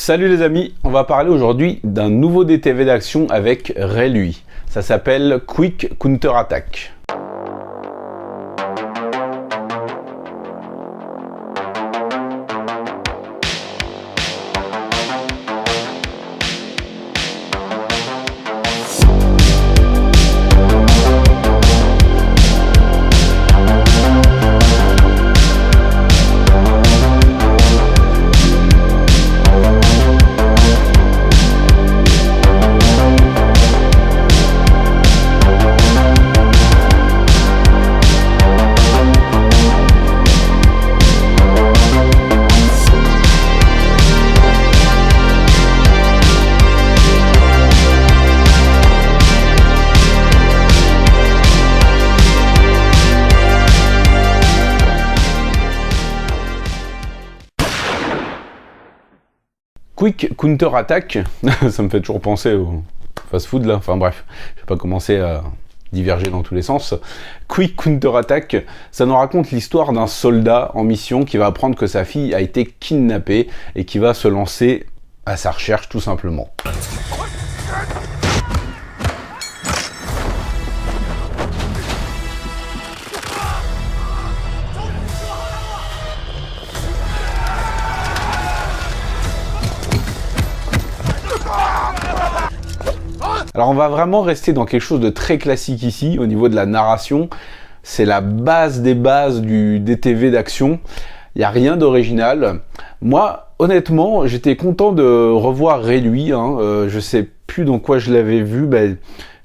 Salut les amis, on va parler aujourd'hui d'un nouveau DTV d'action avec Railui. Ça s'appelle Quick Counter Attack. Quick Counter Attack, ça me fait toujours penser au fast-food là, enfin bref, je vais pas commencer à diverger dans tous les sens. Quick Counter Attack, ça nous raconte l'histoire d'un soldat en mission qui va apprendre que sa fille a été kidnappée et qui va se lancer à sa recherche tout simplement. Alors on va vraiment rester dans quelque chose de très classique ici, au niveau de la narration. C'est la base des bases du DTV d'action. Il n'y a rien d'original. Moi, honnêtement, j'étais content de revoir Railui. Je sais plus dans quoi je l'avais vu.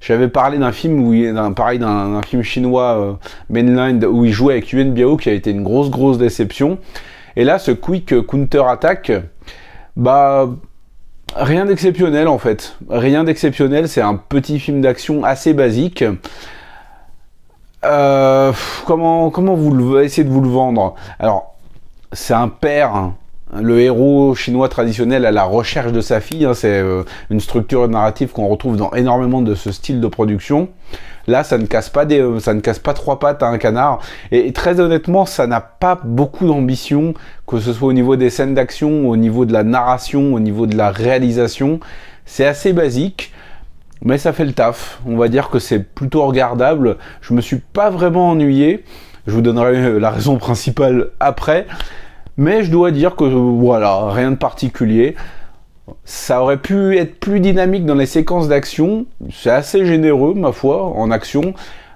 J'avais parlé d'un film, d'un film chinois, Mainland, où il jouait avec Yuen Biao, qui a été une grosse déception. Et là, ce Quick Counter Attack, rien d'exceptionnel en fait, rien d'exceptionnel, c'est un petit film d'action assez basique. Comment vous essayer de vous le vendre? Alors, c'est un père, le héros chinois traditionnel à la recherche de sa fille, c'est une structure narrative qu'on retrouve dans énormément de ce style de production. Là, ça ne casse pas trois pattes à un canard. Et très honnêtement, ça n'a pas beaucoup d'ambition, que ce soit au niveau des scènes d'action, au niveau de la narration, au niveau de la réalisation. C'est assez basique, mais ça fait le taf. On va dire que c'est plutôt regardable. Je me suis pas vraiment ennuyé. Je vous donnerai la raison principale après. Mais je dois dire que voilà, rien de particulier. Ça aurait pu être plus dynamique dans les séquences d'action. C'est assez généreux, ma foi, en action.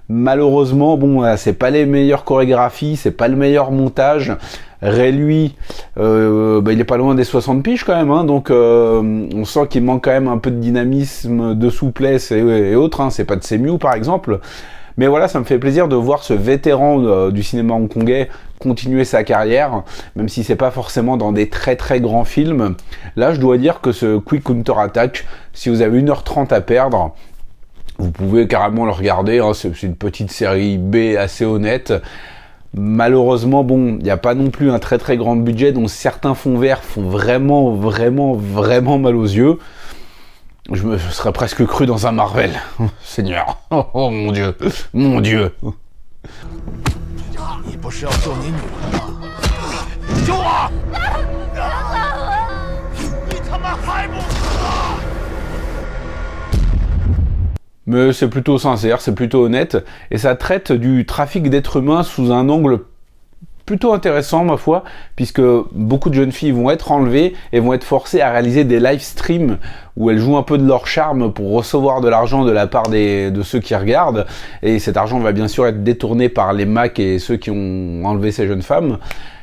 Malheureusement, c'est pas les meilleures chorégraphies, c'est pas le meilleur montage. Railui, il est pas loin des 60 piges quand même, donc on sent qu'il manque quand même un peu de dynamisme, de souplesse et autres. C'est pas de Semiu par exemple. Mais voilà, ça me fait plaisir de voir ce vétéran du cinéma hongkongais continuer sa carrière, même si c'est pas forcément dans des très grands films. Là, je dois dire que ce Quick Counter Attack, si vous avez 1h30 à perdre, vous pouvez carrément le regarder. C'est une petite série B assez honnête. Malheureusement, il n'y a pas non plus un très grand budget, donc certains fonds verts font vraiment mal aux yeux. Je me serais presque cru dans un Marvel. Seigneur. Oh mon Dieu. Mon Dieu. Mais c'est plutôt sincère, c'est plutôt honnête, et ça traite du trafic d'êtres humains sous un angle plutôt intéressant, ma foi, puisque beaucoup de jeunes filles vont être enlevées et vont être forcées à réaliser des live streams où elles jouent un peu de leur charme pour recevoir de l'argent de la part de ceux qui regardent, et cet argent va bien sûr être détourné par les Macs et ceux qui ont enlevé ces jeunes femmes.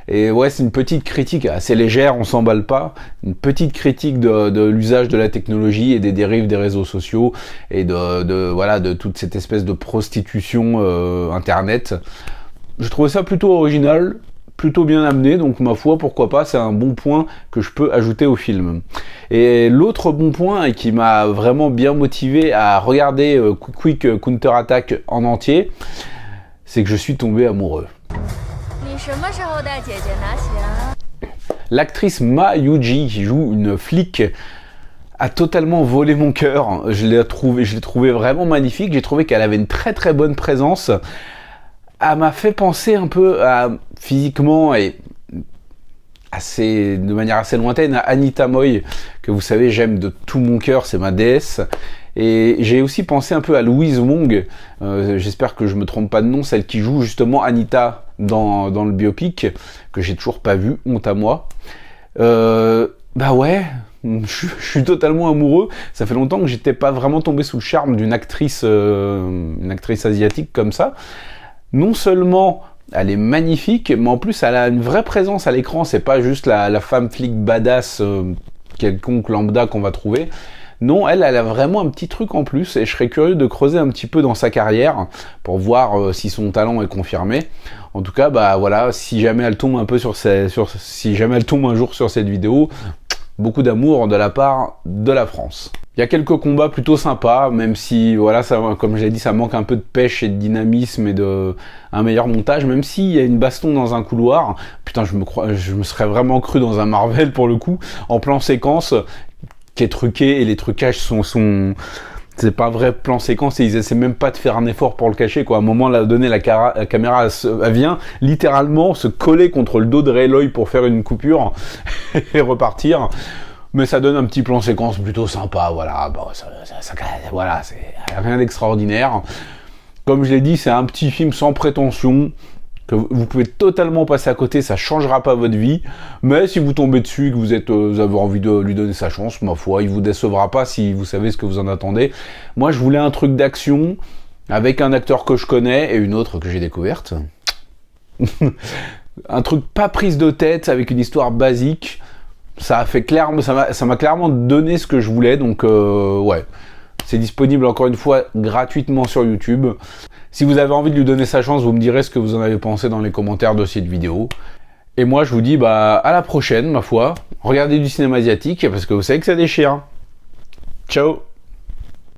Et ouais, c'est une petite critique assez légère, on s'emballe pas, une petite critique de l'usage de la technologie et des dérives des réseaux sociaux et de toute cette espèce de prostitution internet. Je trouvais ça plutôt original, plutôt bien amené, donc ma foi, pourquoi pas, c'est un bon point que je peux ajouter au film. Et l'autre bon point, et qui m'a vraiment bien motivé à regarder Quick Counter Attack en entier, c'est que je suis tombé amoureux. L'actrice Ma Yuji, qui joue une flic, a totalement volé mon cœur. Je l'ai trouvé vraiment magnifique, j'ai trouvé qu'elle avait une très bonne présence. Elle m'a fait penser un peu à, physiquement et de manière assez lointaine à Anita Moy, que vous savez j'aime de tout mon cœur, c'est ma déesse. Et j'ai aussi pensé un peu à Louise Wong, j'espère que je me trompe pas de nom, celle qui joue justement Anita dans le biopic, que j'ai toujours pas vu, honte à moi. Bah ouais, je suis totalement amoureux. Ça fait longtemps que j'étais pas vraiment tombé sous le charme d'une actrice asiatique comme ça. Non seulement elle est magnifique, mais en plus elle a une vraie présence à l'écran. C'est pas juste la femme flic badass quelconque lambda qu'on va trouver. Non, elle a vraiment un petit truc en plus, et je serais curieux de creuser un petit peu dans sa carrière pour voir si son talent est confirmé. En tout cas, bah voilà, si jamais elle tombe un peu si jamais elle tombe un jour sur cette vidéo, beaucoup d'amour de la part de la France. Il y a quelques combats plutôt sympas, même si, voilà, ça, comme je l'ai dit, ça manque un peu de pêche et de dynamisme et un meilleur montage, même s'il y a une baston dans un couloir. Putain, je me serais vraiment cru dans un Marvel pour le coup, en plan séquence, qui est truqué, et les trucages sont c'est pas un vrai plan séquence, et ils essaient même pas de faire un effort pour le cacher, quoi. À un moment, la caméra elle vient littéralement se coller contre le dos de Ray Loy pour faire une coupure et repartir. Mais ça donne un petit plan séquence plutôt sympa, voilà. Bon, voilà, c'est rien d'extraordinaire. Comme je l'ai dit, c'est un petit film sans prétention, que vous pouvez totalement passer à côté, ça changera pas votre vie, mais si vous tombez dessus et que vous avez envie de lui donner sa chance, ma foi, il vous décevra pas si vous savez ce que vous en attendez. Moi, je voulais un truc d'action, avec un acteur que je connais, et une autre que j'ai découverte. Un truc pas prise de tête, avec une histoire basique. Ça m'a clairement donné ce que je voulais, donc ouais. C'est disponible encore une fois gratuitement sur YouTube. Si vous avez envie de lui donner sa chance, vous me direz ce que vous en avez pensé dans les commentaires de cette vidéo. Et moi je vous dis bah à la prochaine, ma foi. Regardez du cinéma asiatique parce que vous savez que ça déchire. Ciao.